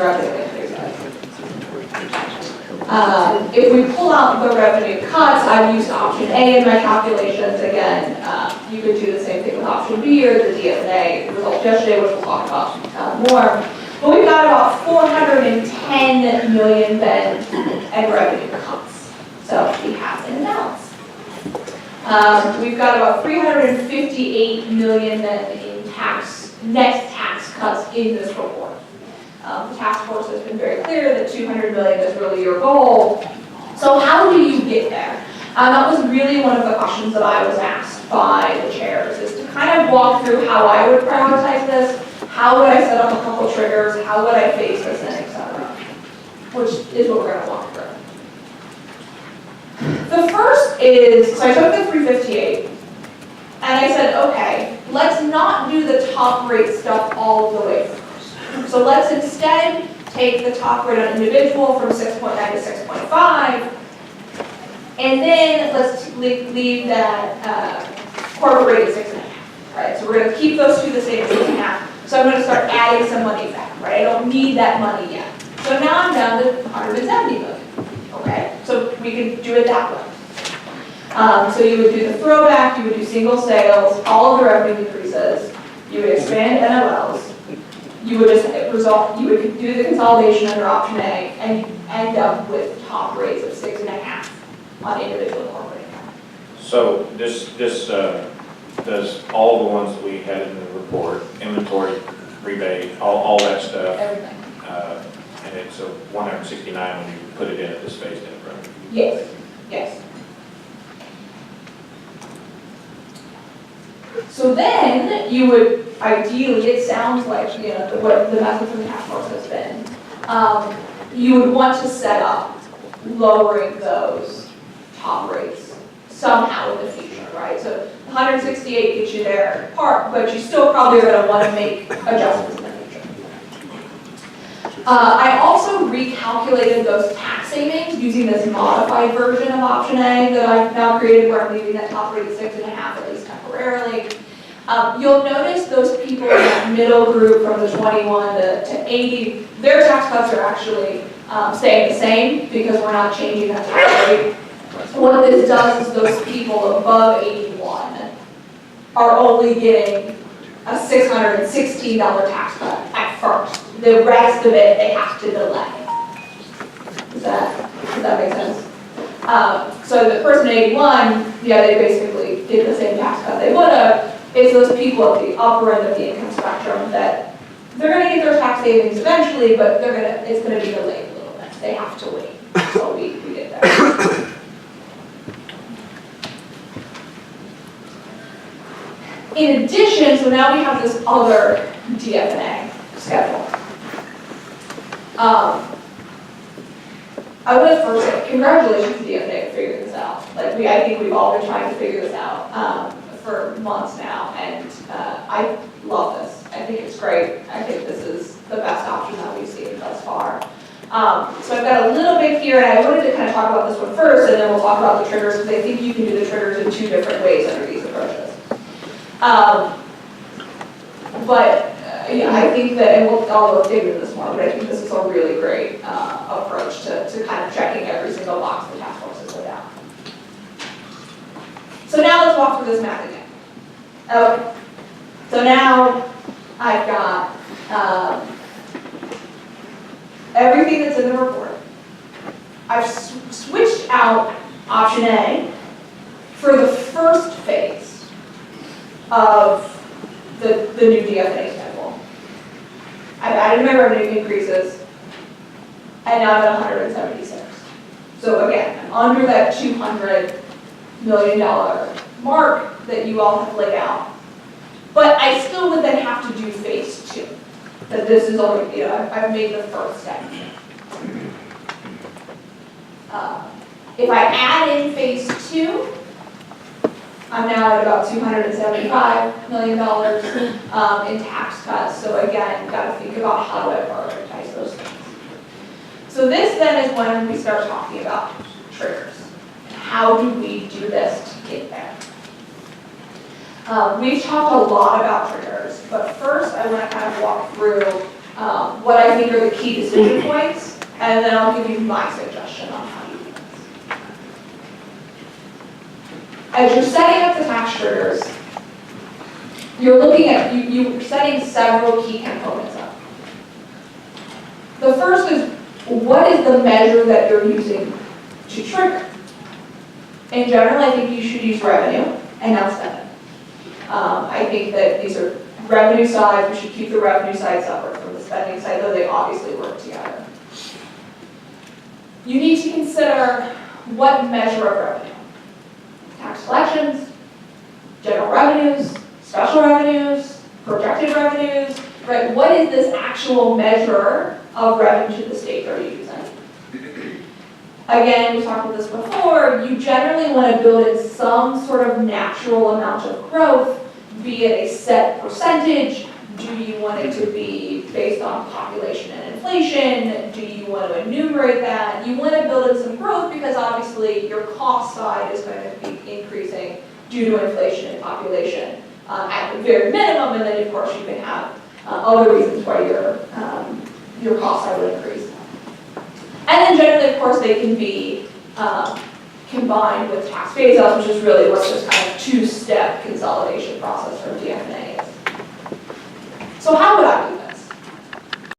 revenue increases. If we pull out the revenue cuts, I've used option A in my calculations. Again, you could do the same thing with option B or the DFNA results yesterday, which we'll talk about more. But we've got about 410 million then in revenue cuts. So we have an imbalance. We've got about 358 million then in net tax cuts in this report. The task force has been very clear that 200 million is really your goal. So how do you get there? That was really one of the questions that I was asked by the chairs, is to kind of walk through how I would prioritize this, how would I set up a couple triggers, how would I face this, and etc. Which is what we're going to walk through. The first is, so I took the 358, and I said, okay, let's not do the top rate stuff all the way first. So let's instead take the top rate on individual from 6.9 to 6.5, and then let's leave that corporate rate at 6.5. Right? So we're going to keep those two the same at 6.5. So I'm going to start adding some money back. Right? I don't need that money yet. So now I'm down to 170 million. Okay, so we can do it that way. So you would do the throwback, you would do single sales, all of the revenue increases, you would expand NOLs, you would just you would do the consolidation under option A, and you end up with top rates of 6.5 on individual corporate account. So this does all the ones that we had in the report, inventory, rebate, all that stuff. Everything. And it's a 169 when you put it in at this phased in, right? Yes, yes. So then you would, ideally, it sounds like, what the method from the task force has been, you would want to set up lowering those top rates somehow in the future, right? So 168 gets you there in part, but you still probably are going to want to make adjustments in the future. I also recalculated those tax savings using this modified version of option A that I've now created, where I'm leaving that top rate at 6.5 at least temporarily. You'll notice those people in that middle group from the 21 to 80, their tax cuts are actually staying the same because we're not changing that tax rate. What this does is those people above 81 are only getting a $616 tax cut at first. The rest of it, they have to delay. Does that make sense? So the person at 81, yeah, they basically did the same tax cut they would have. It's those people at the upper end of the income spectrum that they're going to get their tax savings eventually, but it's going to be delayed a little bit. They have to wait. So we did that. In addition, so now we have this other DFNA schedule. I want to first say congratulations to DFNA for figuring this out. I think we've all been trying to figure this out for months now, and I love this. I think it's great. I think this is the best option that we've seen thus far. So I've got a little bit here, and I wanted to kind of talk about this one first, and then we'll talk about the triggers, because I think you can do the triggers in two different ways under these approaches. Yeah, I think that, and I'll dig into this more, but I think this is a really great approach to kind of checking every single box the task force has laid out. So now let's walk through this math again. Okay. So now I've got everything that's in the report. I've switched out option A for the first phase of the new DFNA schedule. I've added my revenue increases, and now I'm at 176. So again, I'm under that $200 million mark that you all have laid out. But I still would then have to do phase 2. That this is only, I've made the first step. If I add in phase 2, I'm now at about $275 million in tax cuts. So again, got to think about how do I prioritize those things. So this then is when we start talking about triggers. How do we do this to get there? We've talked a lot about triggers, but first I want to kind of walk through what I think are the key decision points, and then I'll give you my suggestion on how to do this. As you're setting up the tax triggers, you're looking at, you're setting several key components up. The first is, what is the measure that you're using to trigger? In general, I think you should use revenue and not spending. I think that these are revenue sides, we should keep the revenue side separate from the spending side, though they obviously work together. You need to consider what measure of revenue. Tax collections, general revenues, special revenues, projected revenues, right? What is this actual measure of revenue to the state that you're using? Again, we talked about this before, you generally want to build in some sort of natural amount of growth, be it a set percentage. Do you want it to be based on population and inflation? Do you want to enumerate that? You want to build in some growth because obviously your cost side is going to be increasing due to inflation and population at the very minimum, and then of course you can have other reasons why your cost side will increase. And then generally, of course, they can be combined with tax phase-outs, which is really what this kind of two-step consolidation process from DF&A is. So how would I do